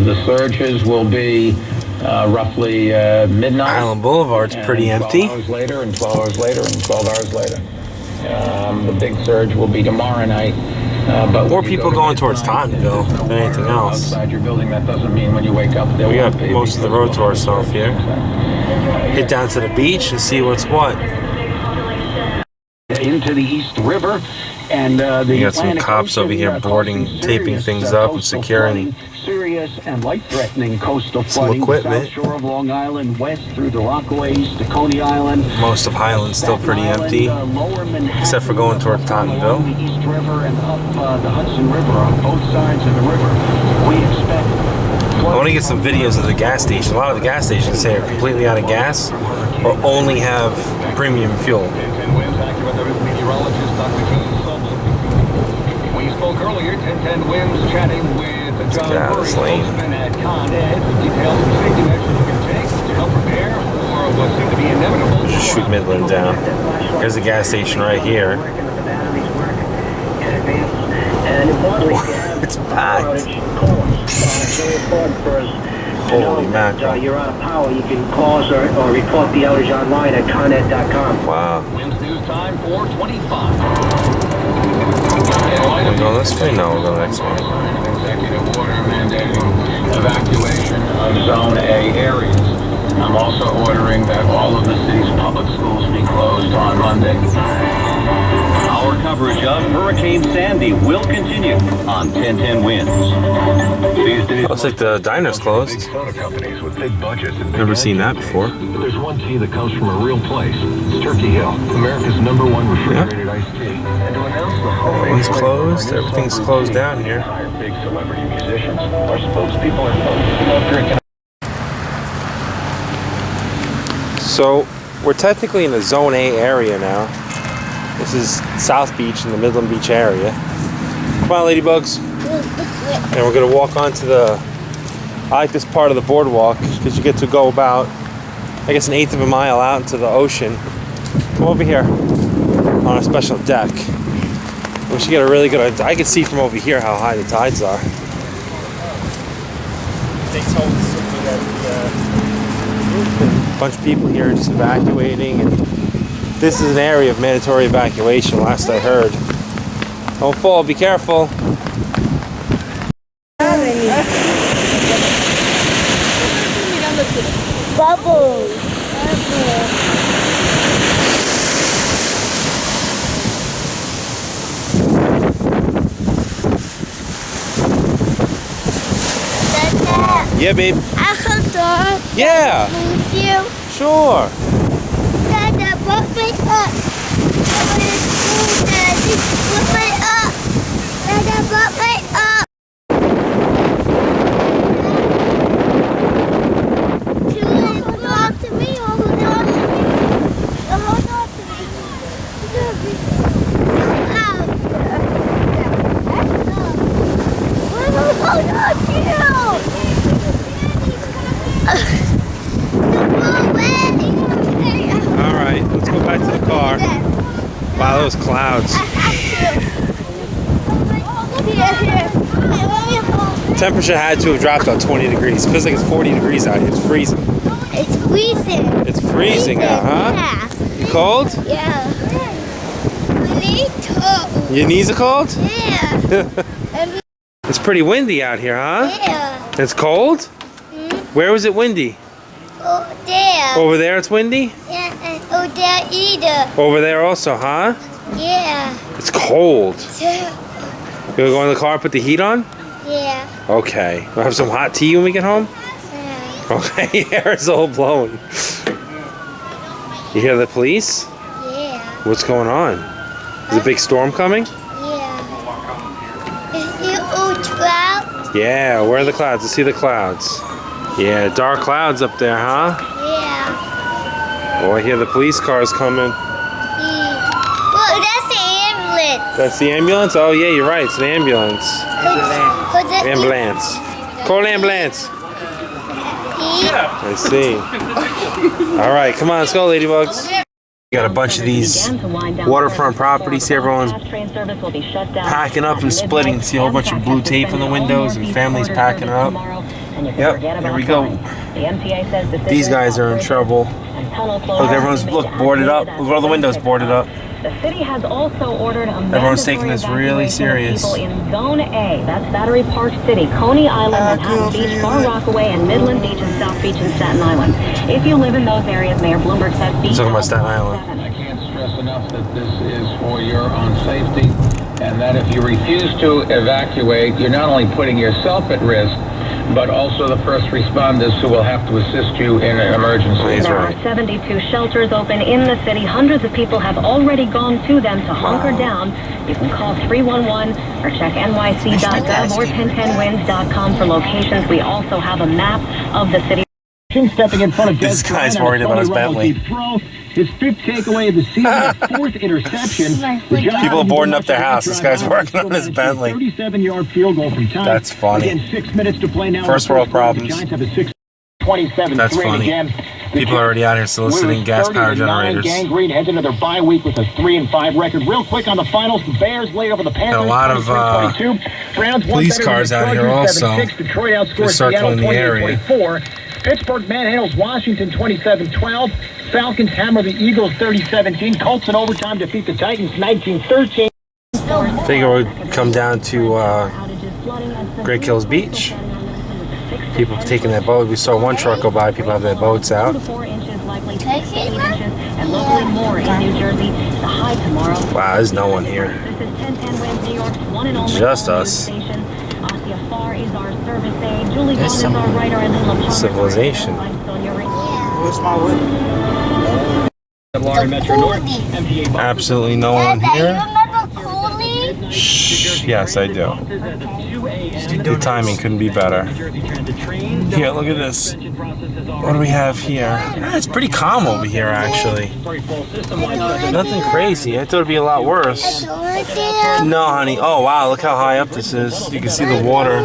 The surges will be roughly midnight. Island Boulevard's pretty empty. 12 hours later, and 12 hours later, and 12 hours later. The big surge will be tomorrow night. But more people going towards Tottenville than anything else. Outside your building, that doesn't mean when you wake up there. We got most of the road to ourselves here. Hit down to the beach and see what's what. Into the East River, and we got some cops over here boarding, taping things up and securing serious and life-threatening coastal flooding. Some equipment. South shore of Long Island, west through the Rockaways to Coney Island. Most of Highland's still pretty empty, except for going toward Tottenville. The East River and up the Hudson River on both sides of the river. We expect. I want to get some videos of the gas station. A lot of the gas stations say are completely out of gas or only have premium fuel. We spoke earlier, 1010 Winds chatting with John Postman at Con Ed. Details of safety measures you can take to help prepare for what seems to be inevitable. Just shoot Midland down. Here's the gas station right here. It's packed. Holy mackerel. You're out of power. You can call us or report the outage online at connet.com. Wow. Winds news time 4:25. We're going this way? No, we'll go next way. Executive order mandating evacuation of Zone A areas. I'm also ordering that all of the city's public schools be closed on Monday. Our coverage of Hurricane Sandy will continue on 1010 Winds. These days, Looks like the diner's closed. soda companies with big budgets and Never seen that before. But there's one tea that comes from a real place. It's Turkey Hill, America's #1 refrigerated iced tea. And to announce the homemade Everything's closed. Everything's closed down here. Big celebrity musicians. Our spokespeople are drinking. So we're technically in the Zone A area now. This is South Beach in the Midland Beach area. Come on, ladybugs. And we're gonna walk onto the, I like this part of the boardwalk because you get to go about, I guess, 1/8 of a mile out into the ocean. Come over here on a special deck. We should get a really good, I can see from over here how high the tides are. A bunch of people here just evacuating, and this is an area of mandatory evacuation, last I heard. Don't fall, be careful. Bubbles. Yeah, babe. I can talk. Yeah. With you. Sure. Dada, put me up. Daddy, put me up. Dada, put me up. Hold on to me. Hold on to me. Hold on to me. Hold on to you. Alright, let's go back to the car. Wow, those clouds. Temperature had to have dropped about 20 degrees. It feels like it's 40 degrees out here. It's freezing. It's freezing. It's freezing out, huh? Yeah. You cold? Yeah. Me too. Your knees are cold? Yeah. It's pretty windy out here, huh? Yeah. It's cold? Where was it windy? Oh, there. Over there it's windy? Yeah, and oh, there either. Over there also, huh? Yeah. It's cold. Yeah. You gonna go in the car and put the heat on? Yeah. Okay. We'll have some hot tea when we get home? Okay, hair is all blown. You hear the police? Yeah. What's going on? Is a big storm coming? Yeah. Is you all clouds? Yeah, where are the clouds? Let's see the clouds. Yeah, dark clouds up there, huh? Yeah. Oh, I hear the police cars coming. Well, that's the ambulance. That's the ambulance? Oh, yeah, you're right. It's an ambulance. Ambulance. Call ambulance. I see. All right, come on, let's go, ladybugs. We got a bunch of these waterfront properties here. Everyone's packing up and splitting. See a whole bunch of blue tape on the windows and families packing up. and you can Yep, forget here about we go. fines. The MTA says decisions These guys are in trouble. and tunnel Look, closures everyone's may look add boarded to up. that Look at all the windows traffic boarded up. The city has also ordered a Everyone's taking this mandatory really evacuation of serious. people in Zone A. That's Battery Park City, Coney Island, Manhattan Beach, Far Rockaway, and Midland Beach and South Beach and Staten Island. If you live in those areas, Mayor Bloomberg says be Talking about Staten Island. I can't stress enough that this is for your own safety, and that if you refuse to evacuate, you're not only putting yourself at risk, but also the first responders who will have to assist you in an emergency. He's There right. are 72 shelters open in the city. Hundreds of people have already gone to them to hunker down. You can call 311 or check nyc.gov or 1010wins.com for locations. We also have a map of the city. Stepping in front of This Des guy's Bryant on worried a about his phony rebel Bentley. deep throw. His fifth takeaway of the season, his fourth interception. The Giants People are boarding up their drive house. This guy's out, working still on his managed a Bentley. 37-yard field goal from time. That's funny. Again, 6 minutes to play now. First in the world quarter. The problems. Giants have a 6-27 That's lead funny. again. The People are already out here soliciting gas-powered generators. Gangrene heads into their bye week with a 3-5 record. Real quick on the finals, the Bears laid over the Panthers. Got a lot of 23-22. Browns won police better than cars the out here Chargers, also. 7-6. Detroit They're outscored circling Seattle the area. 28-24. Pittsburgh manhandles Washington 27-12. Falcons hammer the Eagles 30-17. Colts in overtime defeat the Titans 19-13. Figure it would come down to Great Kills Beach. People taking their boat. We saw one truck go by. People have their boats out. 4 inches, likely 6 Take to 8 it, inches, and locally more in New Jersey. The high tomorrow. Wow, there's no one here. This is 1010 Wins, New York's one and only Just all-news us. station. Asya Farr is our service aide. Julie There's Vaughn is some our writer, and Lila Palmer is our civilization. editor. I'm Sonia Ring. Lauren Metro North, MTA buses. Absolutely no one Dad, you here. remember Cooley? Shh. Yes, I do. The timing couldn't be better. Here, look at this. What do we have here? It's pretty calm over here, actually. Nothing crazy. I thought it'd be a lot worse. No, honey. Oh, wow. Look how high up this is. You can see the water.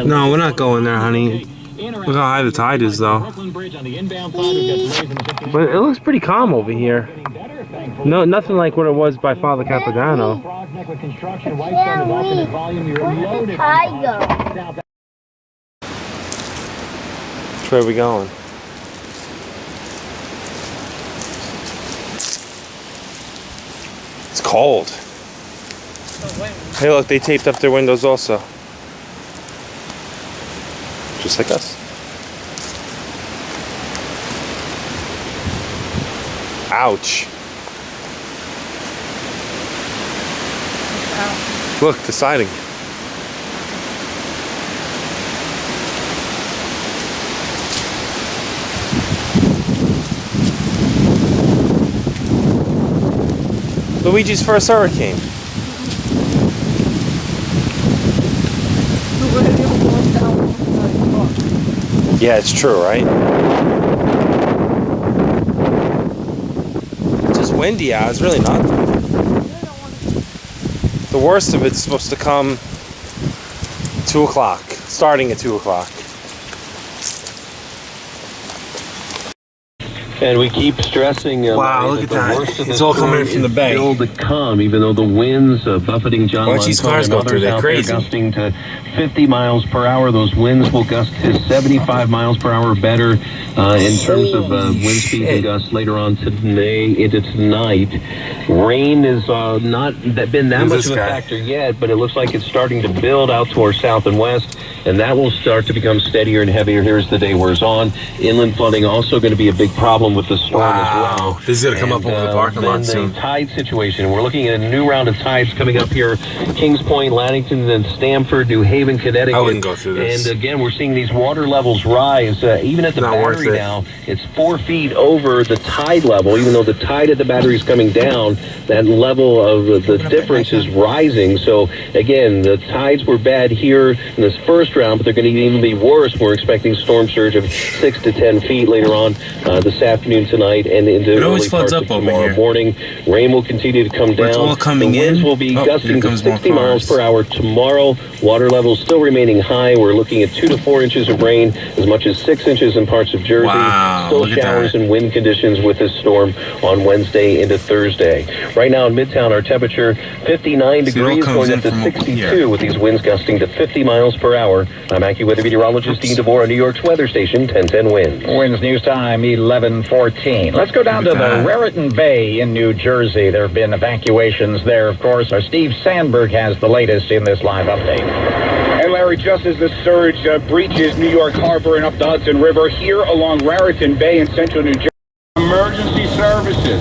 No, we're not going there, honey. Look how high the tide is, though. But it looks pretty calm over here. No, nothing like what it was by Father Capodanno. Where's the tiger? Which way are we going? It's cold. Hey, look, they taped up their windows also. Just like us. Ouch. Look, the siding. Luigi's first hurricane. Yeah, it's true, right? It's just windy out. It's really not. The worst of it's supposed to come 2 o'clock, starting at 2 o'clock. And we keep stressing. Wow, look at that. It's all coming in from the bay. Still to come, even though the winds buffeting John Watch these cars go through. They're crazy. Gusting to 50 miles per hour. Those winds will gust to 75 miles per hour better in terms of wind speed and gusts later on today into tonight. Rain has not been that much of a factor yet, but it looks like it's starting to build out to our south and west, and that will start to become steadier and heavier here as the day wears on. Inland flooding also going to be a big problem with the storm as well. This is going to come up over the parking lot then soon. the tide situation. We're looking at a new round of tides coming up here. Kings Point, Laddington, then Stamford, New Haven, Connecticut. I wouldn't go through this. And again, we're seeing these water levels rise. Even at the Not worth battery it. now, it's 4 feet over the tide level. Even though the tide at the battery is coming down, that level of the difference is rising. So again, the tides were bad here in this first round, but they're going to even be worse. We're expecting storm surge of 6 to 10 feet later on this afternoon. afternoon tonight and into It always early floods parts up of over tomorrow here. morning. Rain will continue to come But it's down. all coming the winds in. will be Oh, gusting here to comes more 60 miles per hour tomorrow. Water levels still remaining high. We're looking at 2 to 4 inches of rain, as much as 6 inches in parts of Jersey. Wow, Still look at showers that. and wind conditions with this storm on Wednesday into Thursday. Right now in Midtown, our temperature 59 See, it all degrees, comes going in up to from over 62 here. with these winds gusting to 50 miles per hour. I'm AccuWeather meteorologist Dean DeVore on New York's weather station, 1010 Winds. Winds news time 11:14. Let's go down to Look at the that. Raritan Bay in New Jersey. There have been evacuations there, of course. Our Steve Sandberg has the latest in this live update. And Larry, just as the surge breaches New York Harbor and up the Hudson River, here along Raritan Bay in central New Jersey, emergency services.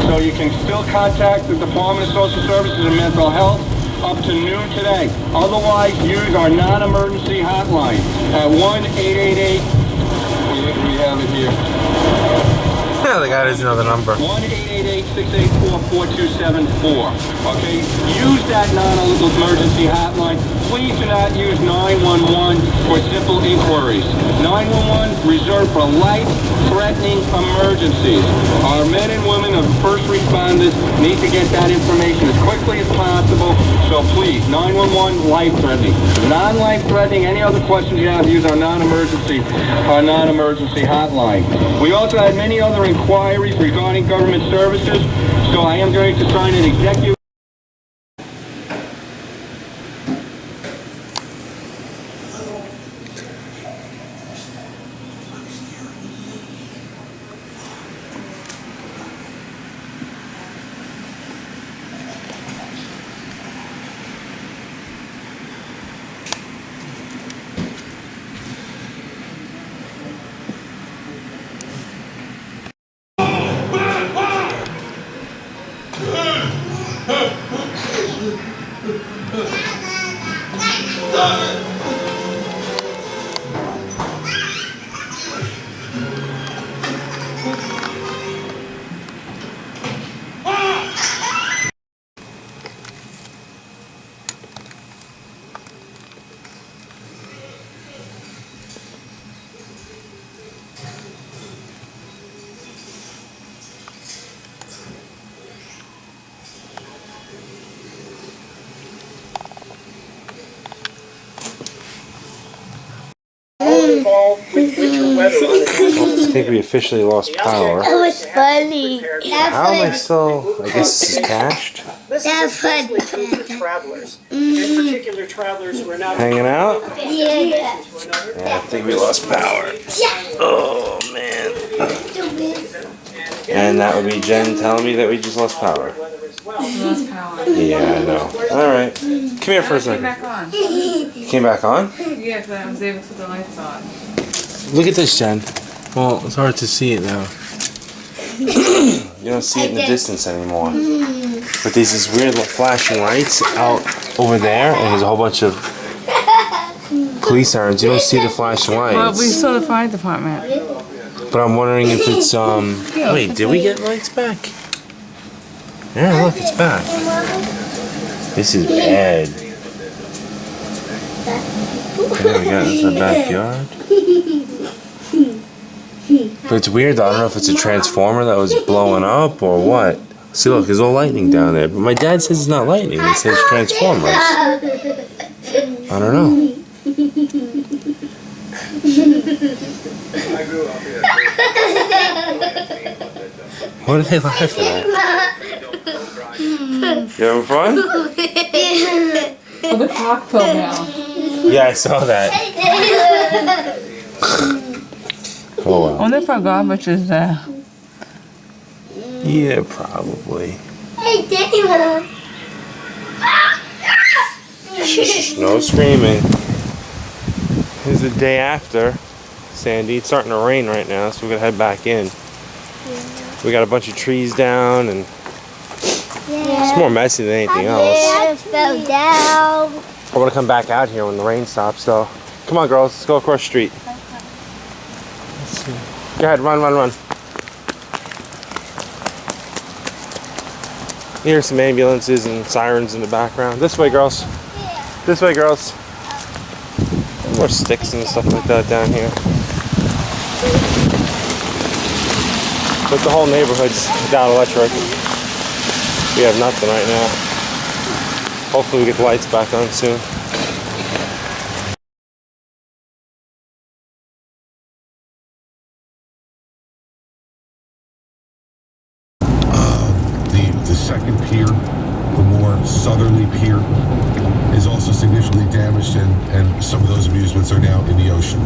So you can still contact the Department of Social Services and Mental Health up to noon today. Otherwise, use our non-emergency hotline at 1-888. We have it here. Yeah, the guy doesn't know the number. 1-888-684-4274. Okay? Use that non-emergency hotline. Please do not use 911 for simple inquiries. 911 reserved for life-threatening emergencies. Our men and women of first responders need to get that information as quickly as possible. So please, 911 life-threatening. Non-life-threatening, any other questions you have, use our non-emergency hotline. We also had many other inquiries regarding government services, so I am going to sign an executive. I think we officially lost power. That was funny. How am I still? I guess this is cached. That's funny. Travelers. In particular, travelers who are not Hanging out? Yeah. Yeah, I think we lost power. Oh man. And that would be Jen telling me that we just lost power. Lost power. Yeah, I know. Alright. Come here for a Came second. back on. Came back on? Yeah, because I was able to put the lights on. Look at this, Jen. Well, it's hard to see it now. You don't see it in the distance anymore. But there's these weird flashing lights out over there, and there's a whole bunch of police sirens. You don't see the flashing lights. Well, we saw the fire department. But I'm wondering if it's, wait, did we get lights back? Yeah, look, it's back. This is bad. There we go, it's the backyard. But it's weird though, I don't know if it's a transformer that was blowing up or what. See, look, there's all lightning down there. But my dad says it's not lightning, he says transformers. I don't know. What are they laughing at? You having fun? Oh, the clock fell down. Yeah, I saw that. Oh I wow. wonder if our garbage is there. Yeah, probably. Hey, Dana. Shh, no screaming. Here's the day after, Sandy. It's starting to rain right now, so we're gonna head back in. We got a bunch of trees down, and it's more messy than anything else. I fell down. I want to come back out here when the rain stops, though. Come on, girls, let's go across the street. Let's see. Go ahead, run, run, run. You hear some ambulances and sirens in the background. This way, girls. This way, girls. More sticks and stuff like that down here. But the whole neighborhood's down electric. We have nothing right now. Hopefully we get the lights back on soon. The second pier, the more southerly pier, is also significantly damaged, and some of those amusements are now in the ocean.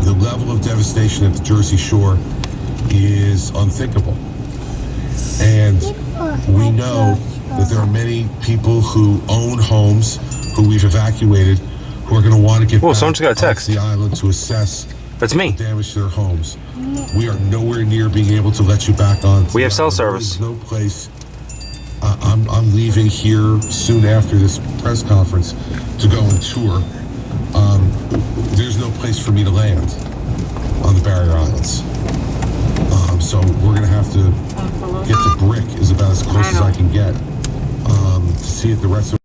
The level of devastation at the Jersey Shore is unthinkable. And we know that there are many people who own homes, who we've evacuated, who are going to want to get back someone just got a text. to the island to assess That's me. the damage to their homes. We are nowhere near being able to let you back on. We have cell service. There's no place. I'm leaving here soon after this press conference to go and tour. There's no place for me to land on the barrier islands. So we're going to have to get to Brick is about as close as I can get to see if the rest of.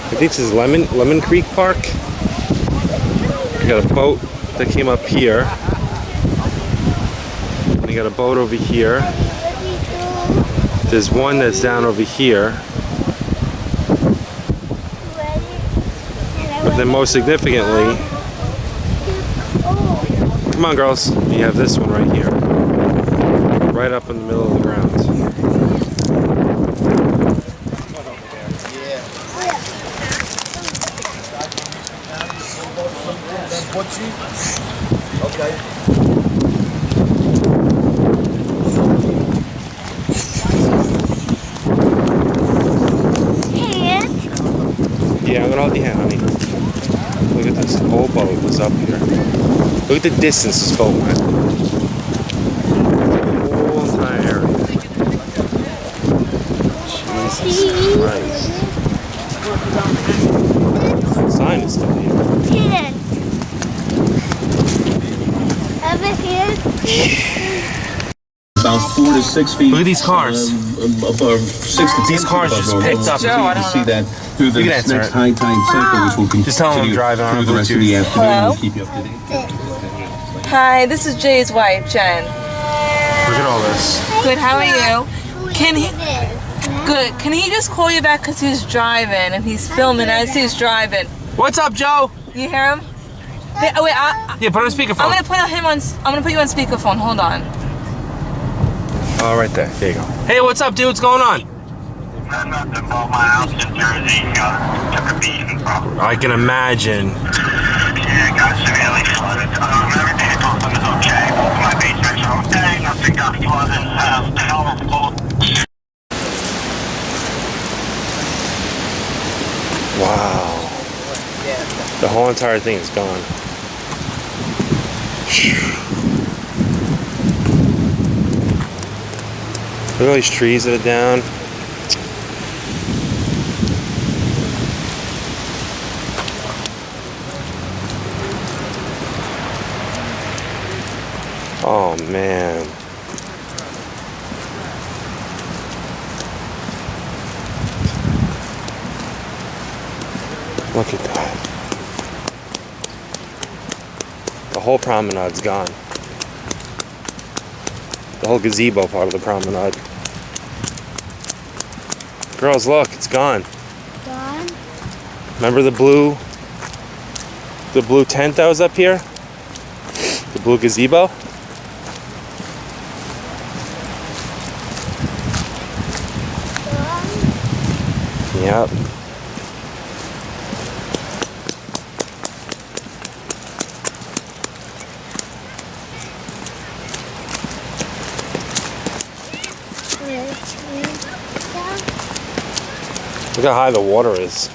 I think this is Lemon Creek Park. We got a boat that came up here. We got a boat over here. There's one that's down over here. But then most significantly, come on girls, you have this one right here. Right up in the middle of the ground. Yeah, I'm gonna hold your hand, honey. Look at this whole boat is up here. Look at the distance this boat went. The whole entire area. Jesus Christ. The sign is still here. Over here. About 4 to 6 feet. Look at these cars. Above 6 to 10 These cars feet just above picked normal. up. So you can see that through the You can answer next it. high tide cycle, which will continue Just tell them I'm driving on through the rest of the afternoon. Hello? We'll keep you up to date. Hi, this is Jay's wife, Jen. Look at all this. Good, how are you? Can he? Good. Can he just call you back because he's driving and he's filming as he's driving? What's up, Joe? You hear him? Hey, oh, wait, Yeah, put on speakerphone. I'm gonna put you on speakerphone. Hold on. Oh, right there. There you go. Hey, what's up, dude? What's going on? Nothing about my house in Jersey. Took a beating, bro. I can imagine. Yeah, got severely flooded. Everything I told them is okay. Both of my basements are okay. Nothing got flooded. The hell of a boat. Wow. The whole entire thing is gone. Look at all these trees that are down. Oh man. Look at that. The whole promenade's gone. The whole gazebo part of the promenade. Girls, look, it's gone. Gone? Remember the blue tent that was up here? The blue gazebo? Gone? Yep. Look how high the water is.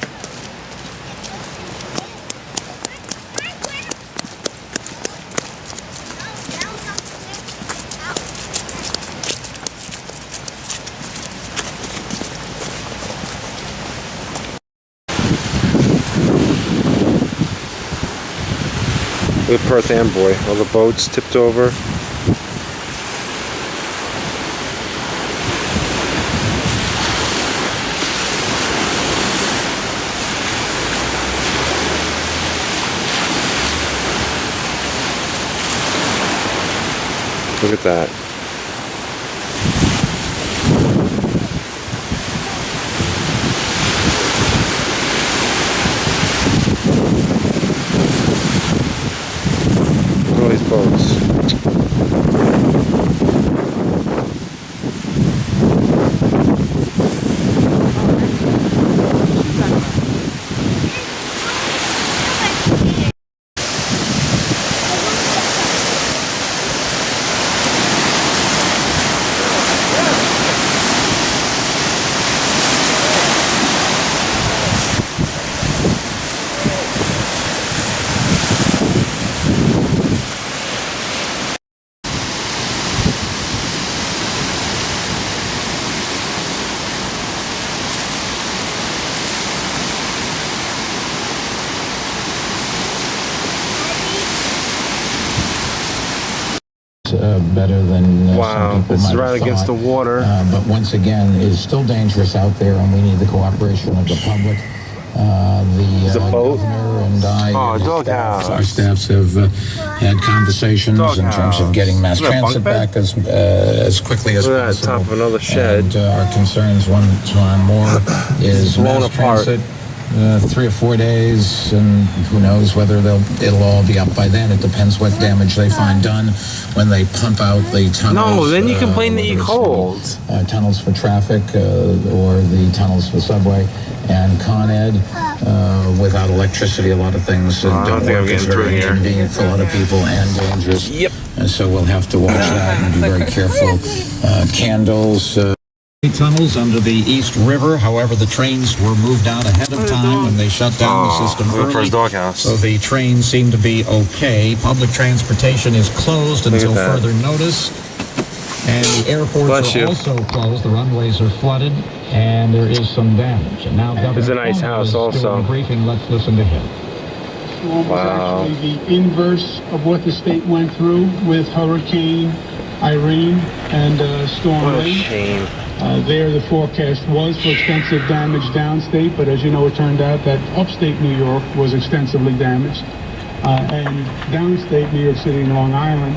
With Perth Amboy, all the boats tipped over. Look at that. Look at all these boats. Better than wow, some people this might is have right against the thought. water. But once again, is still dangerous out there, and we need the cooperation of the public. The governor and I, our staffs have had conversations in terms of getting mass transit back as quickly as possible. Top of another shed. And our concerns, one more, is mass transit. 3 or 4 days, and who knows whether it'll all be up by then. It depends what damage they find done when they pump out the tunnels. No, then you complain that you're cold. Tunnels for traffic or the tunnels for subway. And Con Ed, without electricity, a lot of things don't work. It's very inconvenient for a lot of people and dangerous. Yep. And so we'll have to watch that and be very careful. Candles. Tunnels under the East River. However, the trains were moved out ahead of time when they shut down the system early. First doghouse. So the trains seem to be okay. Public transportation is closed until further notice. And the airports are also closed. The runways are flooded, and there is some damage. And now Governor it's a nice house also. Briefing. Let's listen to him. Wow. Actually the inverse of what the state went through with Hurricane Irene and Storm Ray. What a shame. There, the forecast was for extensive damage downstate, but as you know, it turned out that upstate New York was extensively damaged. And downstate New York City and Long Island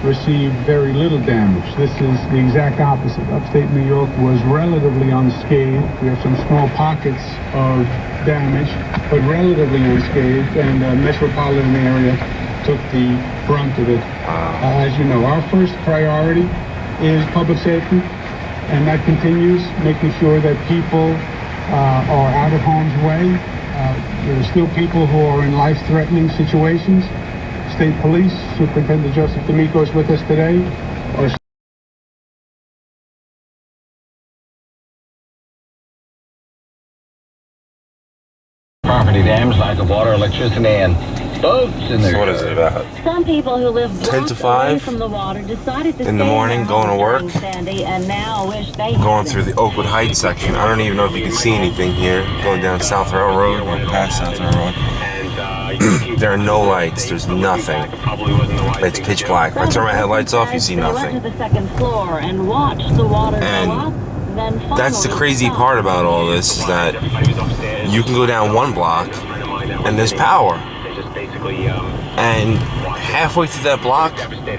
received very little damage. This is the exact opposite. Upstate New York was relatively unscathed. We have some small pockets of damage, but relatively unscathed, and the metropolitan area took the brunt of it. As you know, our first priority is public safety. And that continues, making sure that people are out of harm's way. There are still people who are in life-threatening situations. State Police, Superintendent Joseph D'Amico is with us today. Property damage, lack of water, electricity, and boats in there. What is it about? Some people who live 10 to 5 from the water decided to in the morning, going to work, and now wish they going through the Oakwood Heights section. I don't even know if you can see anything here. Going down South Railroad or past South Railroad. There are no lights. There's nothing. It's pitch black. If I turn my headlights off, you see nothing. And that's the crazy part about all this, is that you can go down one block and there's power. And halfway through that block,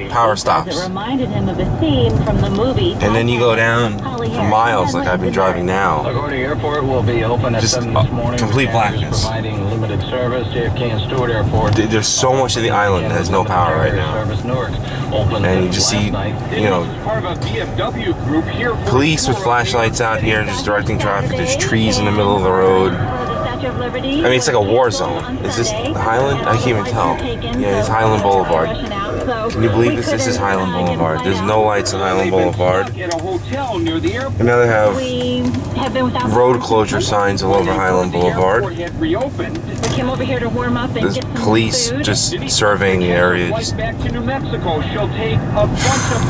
power stops. It reminded him of a scene from the movie. And then you go down for miles, like I've been driving now. LaGuardia Airport will be open at 7 this morning. Complete blackness. Providing limited service. JFK and Stewart Airport. There's so much of the island that has no power right now. And you just see, you know, police with flashlights out here just directing traffic. There's trees in the middle of the road. I mean, it's like a war zone. Is this Highland? I can't even tell. Yeah, it's Highland Boulevard. Can you believe this? This is Highland Boulevard. There's no lights on Highland Boulevard. And now they have road closure signs all over Highland Boulevard. There's police just surveying the area.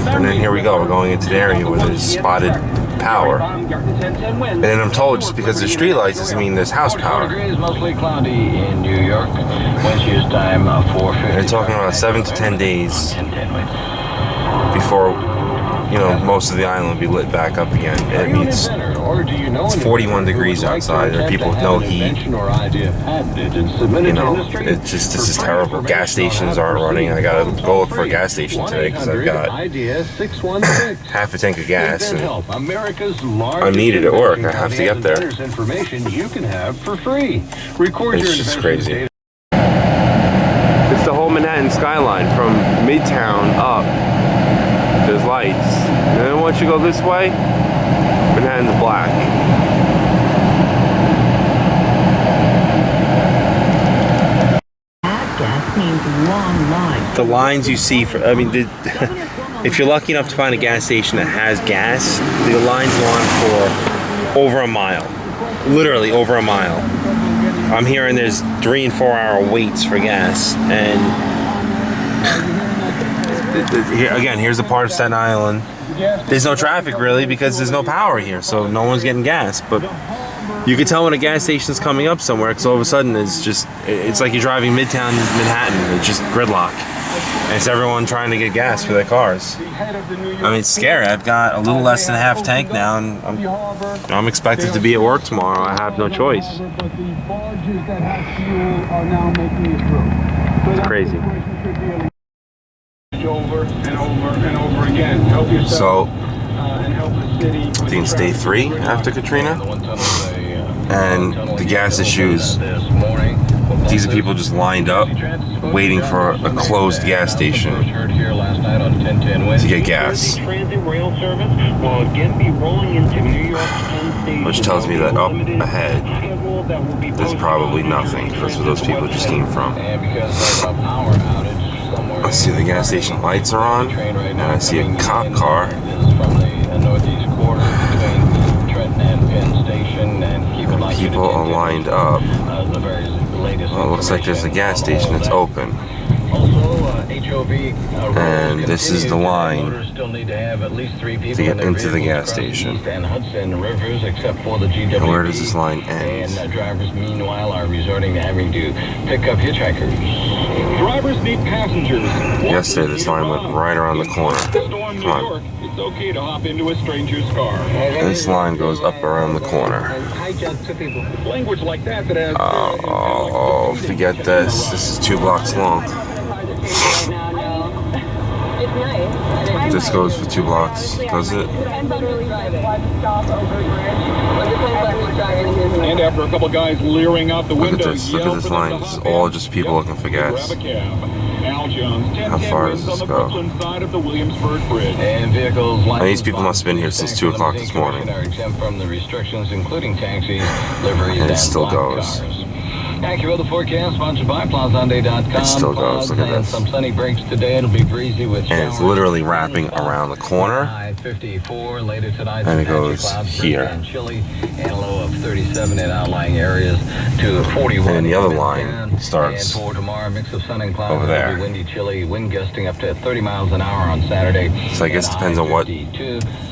And then here we go. We're going into the area where there's spotted power. And then I'm told just because there's street lights doesn't mean there's house power. Mostly cloudy in New York. Wind shear time 4:50. They're talking about 7 to 10 days before, you know, most of the island will be lit back up again. It means Or do you know It's 41 degrees outside. There are people with no heat. You know, it's just, this is terrible. Gas stations aren't running. I gotta go look for a gas station today because I've got half a tank of gas and I'm needed at work. I have to get there. It's just crazy. It's the whole Manhattan skyline from Midtown up. There's lights. And then once you go this way, Manhattan's black. The lines you see for, I mean, if you're lucky enough to find a gas station that has gas, the lines go on for over a mile. Literally over a mile. I'm hearing there's 3 and 4 hour waits for gas. And again, here's a part of Staten Island. There's no traffic really because there's no power here, so no one's getting gas. But you can tell when a gas station's coming up somewhere because all of a sudden it's like you're driving Midtown Manhattan. It's just gridlock. And it's everyone trying to get gas for their cars. I mean, it's scary. I've got a little less than a half tank now, and I'm expected to be at work tomorrow. I have no choice. It's crazy. So, I think it's day 3 after Katrina, and the gas issues. These are people just lined up, waiting for a closed gas station to get gas. Which tells me that up ahead, there's probably nothing, because that's where those people just came from. I see the gas station lights are on, and I see a cop car. People are lined up. Well, it looks like there's a gas station that's open. And this is the line to get into the gas station. And where does this line end? Drivers, meanwhile, are resorting to having to pick up hitchhikers. Drivers need passengers. Yesterday, this line went right around the corner. Come on. It's okay to hop into a stranger's car. This line goes up around the corner. Language like that has Oh, forget this. This is 2 blocks long. This goes for 2 blocks, does it? And after a couple guys leering out the window, look at this line. This is all just people looking for gas. How far does this go? And vehicles like these people must have been here since 2 o'clock this morning. are exempt from the restrictions, including taxis, liveries, And it still goes. Accurate the forecast, sponsored by PlazaOnDay.com. It still goes. Look at this. Some sunny breaks today. It'll be breezy with And it's literally wrapping around the corner. Later tonight, And it goes here. And chilly, and a low of 37 in outlying areas to 41. And the other line starts and for tomorrow, mix of sun and clouds. over there. Windy, chilly, wind gusting up to 30 miles an hour on Saturday. So I guess it depends on what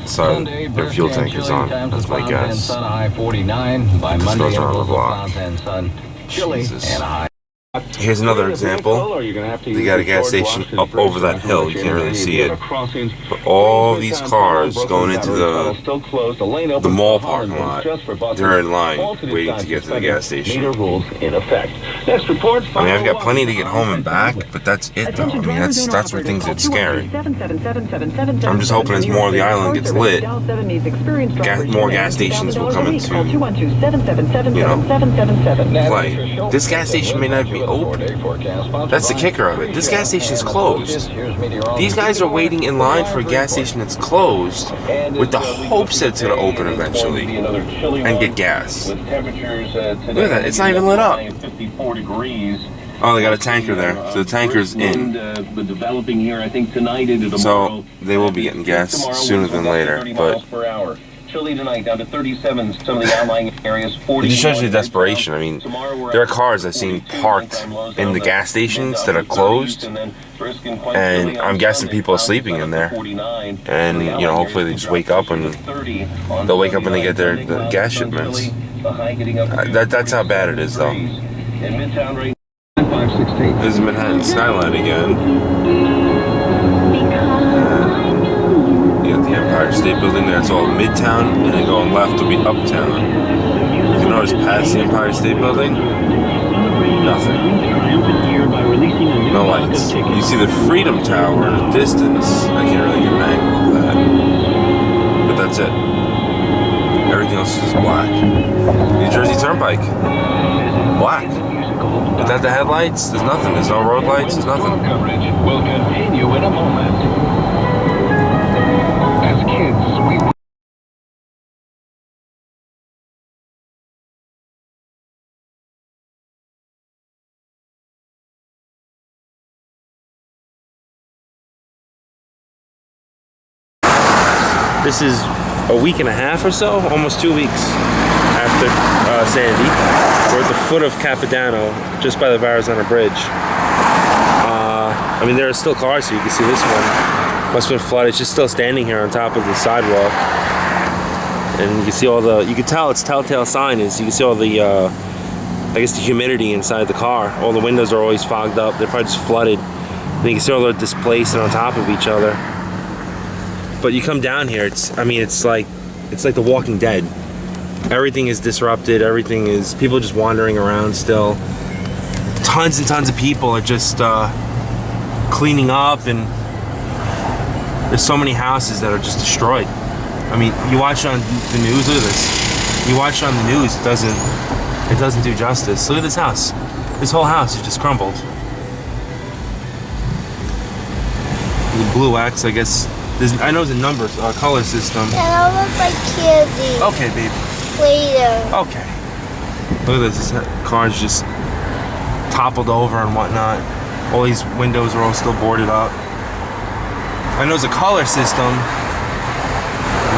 side their fuel tank is on. That's my guess. Sun high 49 by This Monday. goes around the block. And sun chilly and high. Here's another example. They got a gas station up over that hill. You can't really see it. But all these cars going into the mall parking lot, they're in line waiting to get to the gas station. I mean, I've got plenty to get home and back, but that's it though. I mean, that's where things get scary. I'm just hoping as more of the island gets lit, more gas stations will come into, play. This gas station may not be open. That's the kicker of it. This gas station is closed. These guys are waiting in line for a gas station that's closed with the hopes that it's going to open eventually and get gas. Look at that. It's not even lit up. Oh, they got a tanker there. So the tanker's in. So they will be getting gas sooner than later. But chilly tonight, down to 37, some of the outlying areas, 40. it just shows you the desperation. I mean, there are cars I've seen parked in the gas stations that are closed, and I'm guessing people are sleeping in there. And, you know, hopefully they just wake up and they'll wake up when they get their gas shipments. That's how bad it is, though. This is Manhattan skyline again. You got the Empire State Building there. It's all Midtown, and then going left will be Uptown. You can notice past the Empire State Building, nothing. No lights. You see the Freedom Tower in the distance. I can't really get an angle of that. But that's it. Everything else is just black. New Jersey Turnpike. Black. Without the headlights, there's nothing. There's no road lights, there's nothing. Coverage will continue in a moment. As kids, we... This is a week and a half or so, almost 2 weeks after Sandy. We're at the foot of Capodanno, just by the Verrazano Bridge. I mean, there are still cars here. You can see this one must have been flooded. It's just still standing here on top of the sidewalk. And you can see all the, you can tell its telltale sign is, you can see all the, I guess the humidity inside the car. All the windows are always fogged up. They're probably just flooded. And you can see all they're displaced and on top of each other. But you come down here, it's like The Walking Dead. Everything is disrupted, everything is, people are just wandering around still. Tons and tons of people are just cleaning up, and there's so many houses that are just destroyed. I mean, you watch on the news, look at this. You watch on the news, it doesn't do justice. Look at this house. This whole house is just crumbled. The blue X, I guess. I know there's a number, color system. And I look like candy. Okay, baby. Later. Okay. Look at this. This car's just toppled over and whatnot. All these windows are all still boarded up. I know there's a color system.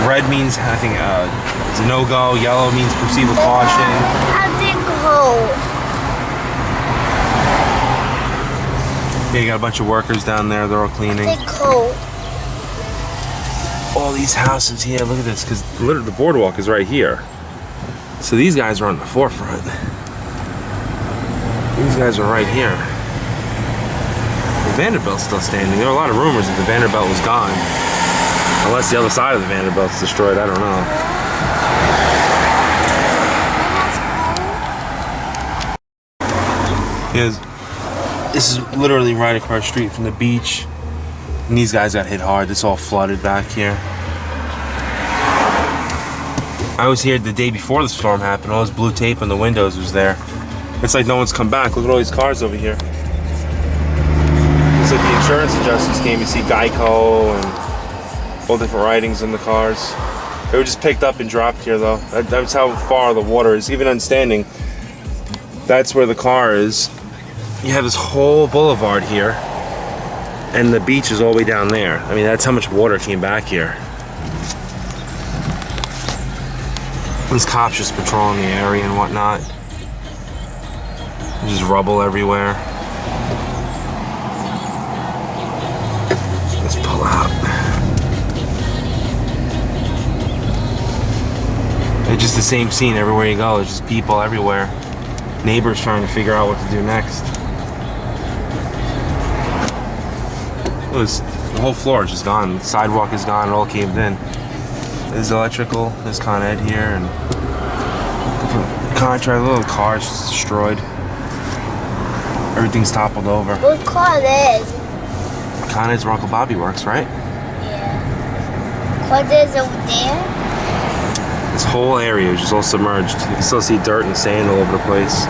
Red means, I think, it's a no-go. Yellow means proceed with caution. How's it cold? Yeah, you got a bunch of workers down there. They're all cleaning. How's it cold? All these houses here, look at this, because literally the boardwalk is right here. So these guys are on the forefront. These guys are right here. The Vanderbilt's still standing. There are a lot of rumors that the Vanderbilt was gone. Unless the other side of the Vanderbilt's destroyed, I don't know. Yes, this is literally right across the street from the beach. And these guys got hit hard. It's all flooded back here. I was here the day before the storm happened. All this blue tape on the windows was there. It's like no one's come back. Look at all these cars over here. It's like the insurance adjusters came. You see Geico and all different writings on the cars. They were just picked up and dropped here though. That's how far the water is. Even on standing, that's where the car is. You have this whole boulevard here. And the beach is all the way down there. I mean, that's how much water came back here. These cops just patrolling the area and whatnot. There's just rubble everywhere. Let's pull out. It's just the same scene everywhere you go. There's just people everywhere. Neighbors trying to figure out what to do next. The whole floor is just gone. The sidewalk is gone. It all caved in. There's electrical. There's Con Ed here, and different contract. Little cars just destroyed. Everything's toppled over. What Con Ed? Con Ed's where Uncle Bobby works, right? Yeah. Con Ed's over there? This whole area is just all submerged. You can still see dirt and sand all over the place.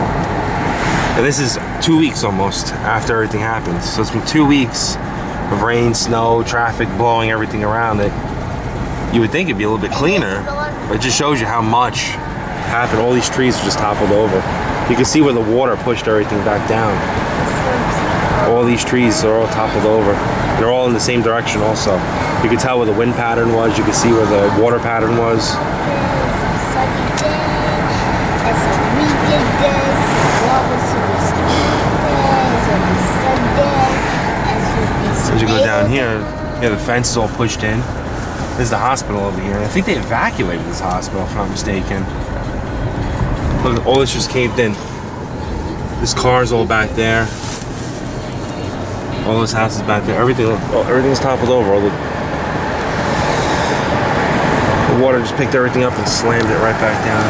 And this is 2 weeks almost after everything happened. So it's been 2 weeks of rain, snow, traffic blowing everything around it. You would think it'd be a little bit cleaner, but it just shows you how much happened. All these trees are just toppled over. You can see where the water pushed everything back down. All these trees are all toppled over. They're all in the same direction also. You can tell where the wind pattern was. You can see where the water pattern was. As you go down here, yeah, the fence is all pushed in. There's the hospital over here. I think they evacuated this hospital, if I'm not mistaken. Look, all this just caved in. This car's all back there. All this house is back there. Everything's toppled over. The water just picked everything up and slammed it right back down.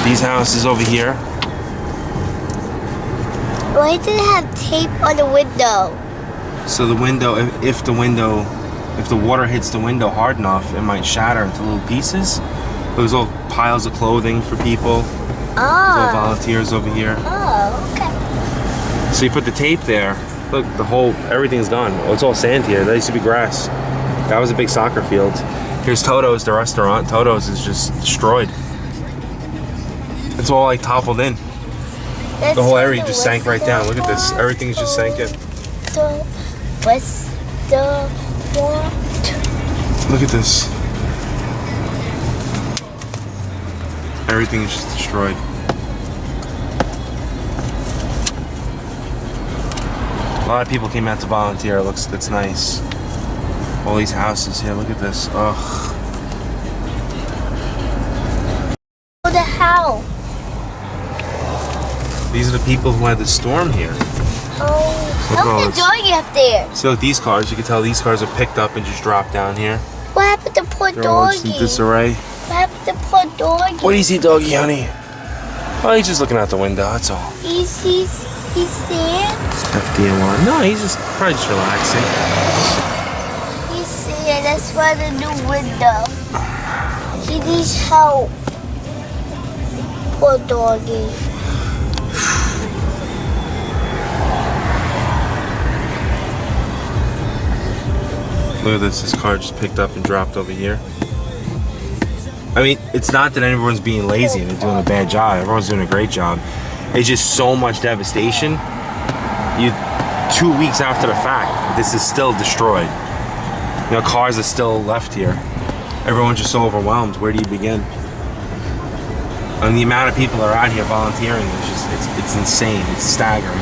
These houses over here. Why did it have tape on the window? So the window, if the water hits the window hard enough, it might shatter into little pieces. There's all piles of clothing for people. There's all volunteers over here. Oh, okay. So you put the tape there. Look, everything's gone. Oh, it's all sand here. That used to be grass. That was a big soccer field. Here's Toto's, the restaurant. Toto's is just destroyed. It's all like toppled in. The whole area just sank right down. Look at this. Everything is just sank in. So, what's the what? Look at this. Everything is just destroyed. A lot of people came out to volunteer. It's nice. All these houses here. Look at this. Ugh. The house. These are the people who had the storm here. Oh, look at the doggy up there. See, look, these cars. You can tell these cars are picked up and just dropped down here. What happened to poor They're all just doggy? in disarray. What happened to poor doggy? What do you see, doggy, honey? Oh, he's just looking out the window. That's all. He's sad? FDN1. No, he's just probably just relaxing. He's sad. That's why the new window. He needs help. Poor doggy. Look at this. This car just picked up and dropped over here. I mean, it's not that everyone's being lazy and they're doing a bad job. Everyone's doing a great job. It's just so much devastation. 2 weeks after the fact, this is still destroyed. You know, cars are still left here. Everyone's just so overwhelmed. Where do you begin? And the amount of people that are out here volunteering is just, it's insane. It's staggering.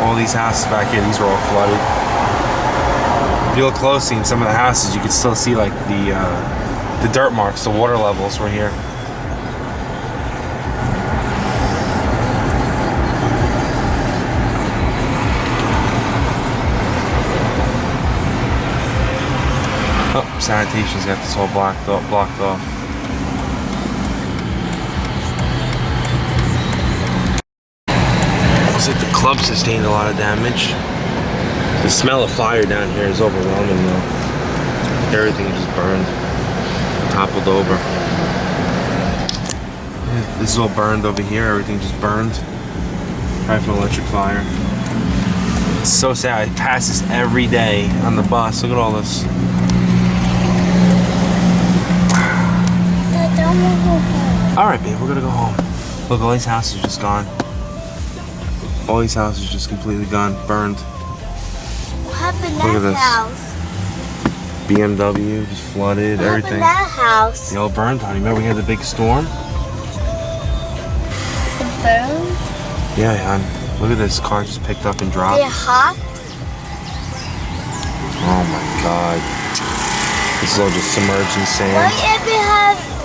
All these houses back here, these are all flooded. If you look closely in some of the houses, you can still see like the dirt marks, the water levels were here. Oh, sanitation's got this all blocked off. Looks like the club sustained a lot of damage. The smell of fire down here is overwhelming though. Everything just burned, toppled over. Yeah, this is all burned over here. Everything just burned. Probably from electric fire. It's so sad. I pass this every day on the bus. Look at all this. All right, babe, we're gonna go home. Look, all these houses are just gone. All these houses just completely gone, burned. What happened Look at to that this. house? BMW just flooded, What everything. happened to that house? They all burned, honey. Remember we had the big storm? It burned? Yeah, hon. Look at this. Car just picked up and dropped. They're hot? Oh my God. This is all just submerged in sand.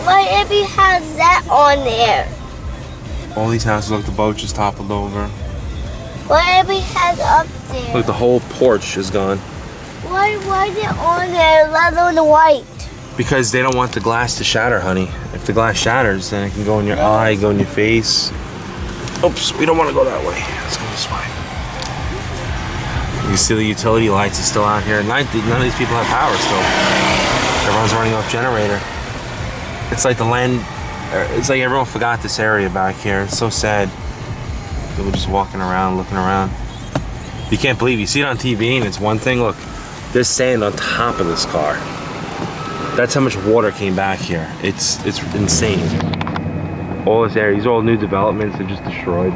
Why Abby has that on there? All these houses, look, the boat just toppled over. Why Abby has up there? Look, the whole porch is gone. Why is it on there, let alone the white? Because they don't want the glass to shatter, honey. If the glass shatters, then it can go in your eye, go in your face. Oops, we don't want to go that way. Let's go this way. You can see the utility lights are still out here. None of these people have power still. Everyone's running off generator. It's like it's like everyone forgot this area back here. It's so sad. People just walking around, looking around. You can't believe, you see it on TV and it's one thing. Look, there's sand on top of this car. That's how much water came back here. It's insane. All this area, these are all new developments, they're just destroyed.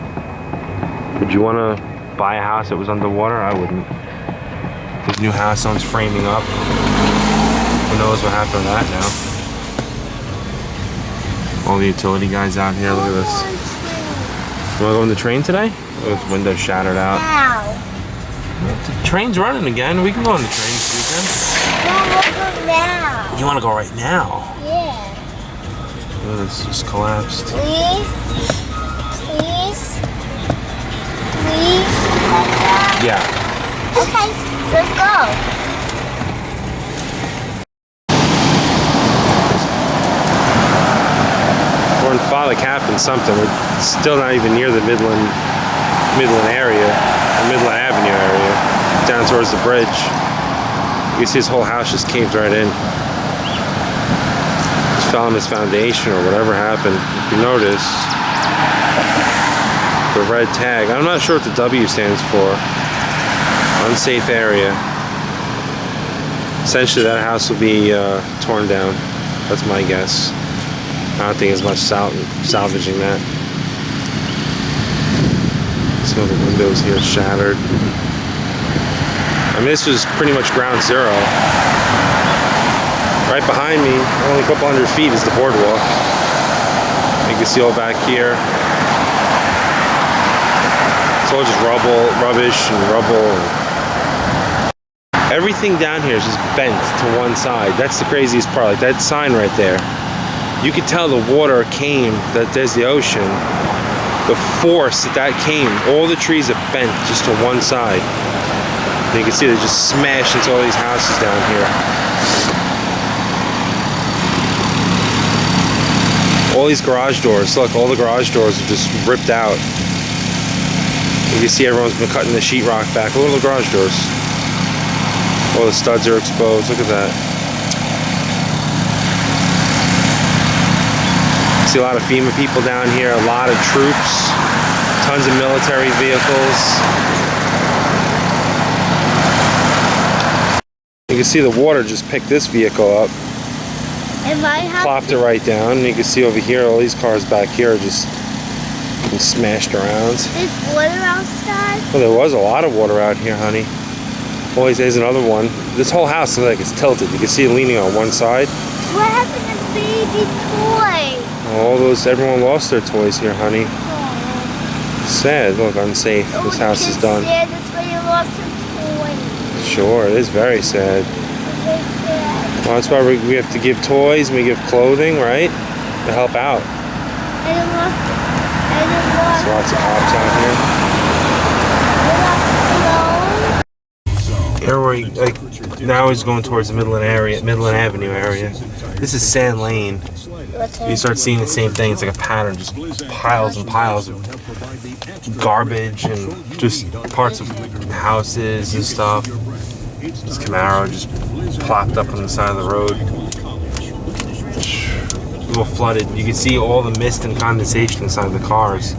Would you want to buy a house that was underwater? I wouldn't. This new house someone's framing up. Who knows what happened to that now? All the utility guys out here, look at this. You wanna go on the train today? Oh, this window's shattered out. Now. The train's running again. We can go on the train this weekend. No, we'll go now. You wanna go right now? Yeah. Oh, this just collapsed. Please? Yeah. Okay, let's go. recapping something. We're still not even near the Midland area, the Midland Avenue area, down towards the bridge. You can see his whole house just caved right in. Just fell on his foundation or whatever happened. If you notice, the red tag. I'm not sure what the W stands for. Unsafe area. Essentially, that house will be torn down. That's my guess. I don't think there's much salvaging that. Some of the windows here shattered. I mean, this was pretty much ground zero. Right behind me, only a couple hundred feet, is the boardwalk. You can see all back here. It's all just rubbish and rubble. Everything down here is just bent to one side. That's the craziest part. Like that sign right there. You could tell the water came, that there's the ocean. The force that came, all the trees are bent just to one side. And you can see they just smashed into all these houses down here. All these garage doors, look, all the garage doors are just ripped out. You can see everyone's been cutting the sheetrock back. Look at the garage doors. All the studs are exposed. Look at that. See a lot of FEMA people down here, a lot of troops, tons of military vehicles. You can see the water just picked this vehicle up, plopped it right down, and you can see over here all these cars back here are just smashed around. There's water outside? Well, there was a lot of water out here, honey. Always there's another one. This whole house looks like it's tilted. You can see it leaning on one side. What happened to baby toys? All those, everyone lost their toys here, honey. Sad. Look, unsafe. This house is done. Yeah, that's why you lost your toys. Sure, it is very sad. Well, that's why we have to give toys and we give clothing, right? To help out. There's lots of cops out here. Here we now he's going towards the Midland Avenue area. This is Sand Lane. You start seeing the same thing. It's like a pattern, just piles and piles of garbage and just parts of houses and stuff. This Camaro just plopped up on the side of the road. It's all flooded. You can see all the mist and condensation inside the cars.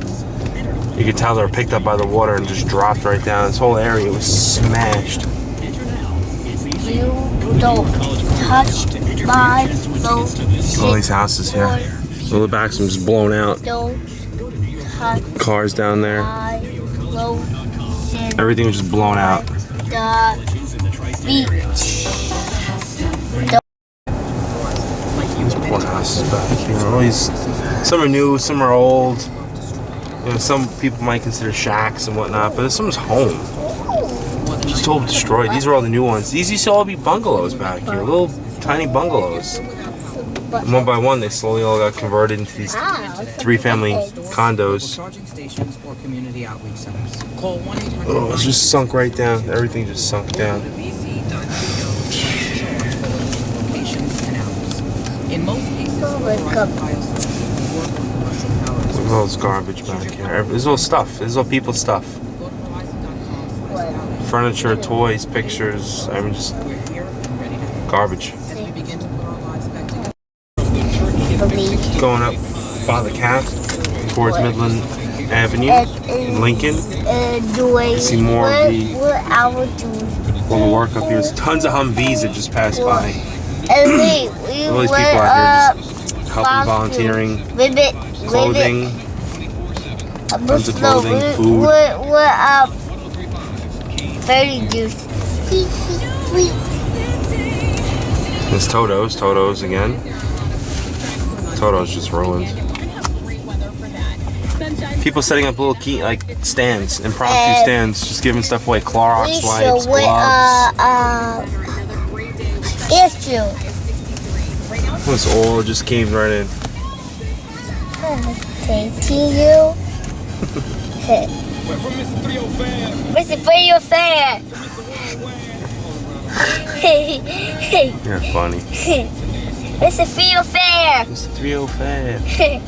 You can tell they were picked up by the water and just dropped right down. This whole area was smashed. You don't touch my lotion. All these houses here. All the backs are just blown out. Don't touch cars down there. my lotion. Everything was just blown out. The beach. These poor houses back here. All these, some are new, some are old. You know, some people might consider shacks and whatnot, but some is home. Just totally destroyed. These are all the new ones. These used to all be bungalows back here, little tiny bungalows. And one by one, they slowly all got converted into these 3-family condos. Oh, it's just sunk right down. Everything just sunk down. Look at all this garbage back here. This is all stuff. This is all people's stuff. Furniture, toys, pictures. I mean, just garbage. Going up Father Cap towards Midland Avenue, Lincoln. See more of the work up here. There's tons of Humvees that just passed by. All these people out here just helping, volunteering, clothing, tons of clothing, food. Very juicy. There's Toto's again. Toto's just ruined. People setting up little stands, impromptu stands, just giving stuff away. Clorox wipes, gloves. This all just came right in. Thank you. Mr. 305. You're funny. Mr. 305. Mr. 305.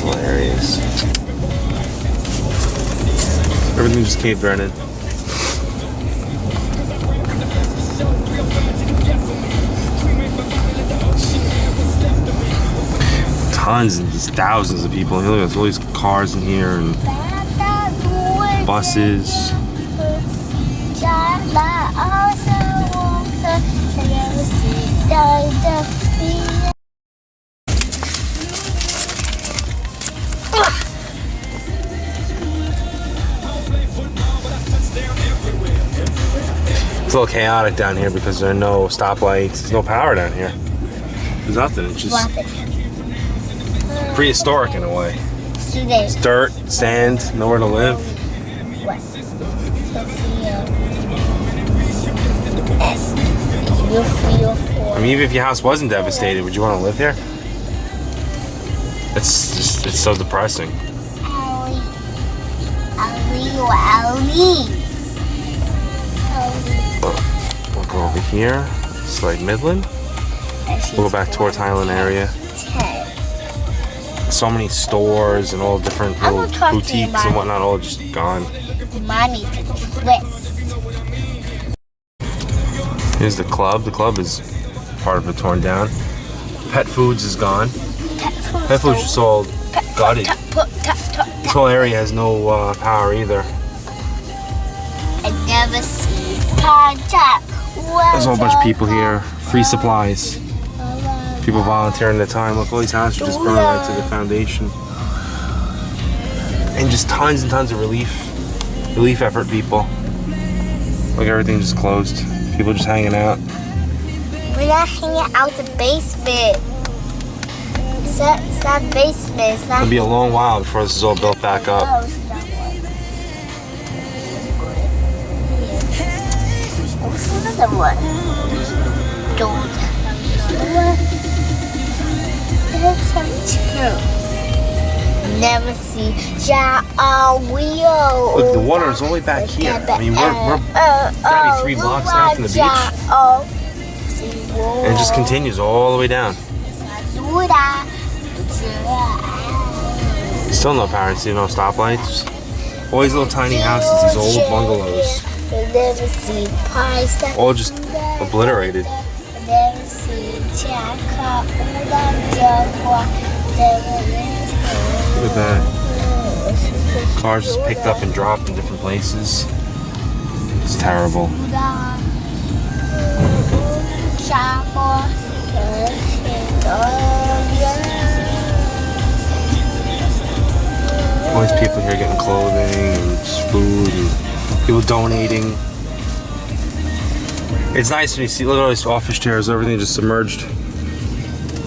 hilarious. Everything just caved right in. Tons and just thousands of people. Look at all these cars in here and buses. It's a little chaotic down here because there are no stoplights. There's no power down here. There's nothing. It's just prehistoric in a way. It's dirt, sand, nowhere to live. I mean, even if your house wasn't devastated, would you want to live here? It's just, it's so depressing. We'll go over here. It's like Midland. We'll go back towards Highland area. So many stores and all different little boutiques and whatnot, all just gone. Here's the club. The club is part of it torn down. Pet Foods is gone. Pet Foods just all gutted. This whole area has no power either. I never see There's a whole bunch of people here. Free supplies. People volunteering their time. Look, all these houses are just burned right to the foundation. And just tons and tons of relief effort people. Look, everything just closed. People just hanging out. We're not hanging out the basement. It's not basement. It's not. It'll be a long while before this is all built back up. What's another one? Don't. Never see Look, the water is all the way back here. I mean, we're gotta be 3 blocks now from the beach. And it just continues all the way down. Still no power, see no stoplights. All these little tiny houses, these old bungalows. All just obliterated. Look at that. Cars just picked up and dropped in different places. It's terrible. All these people here getting clothing and just food and people donating. It's nice when you see, look at all these office chairs, everything just submerged.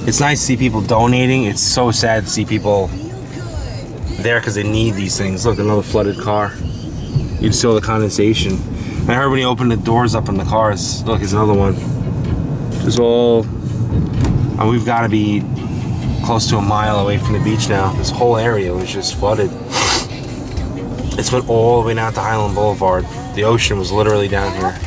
It's nice to see people donating. It's so sad to see people there because they need these things. Look, another flooded car. You can see all the condensation. I heard when he opened the doors up in the cars. Look, here's another one. It's all, and we've got to be close to a mile away from the beach now. This whole area was just flooded. It's went all the way down to Highland Boulevard. The ocean was literally down here.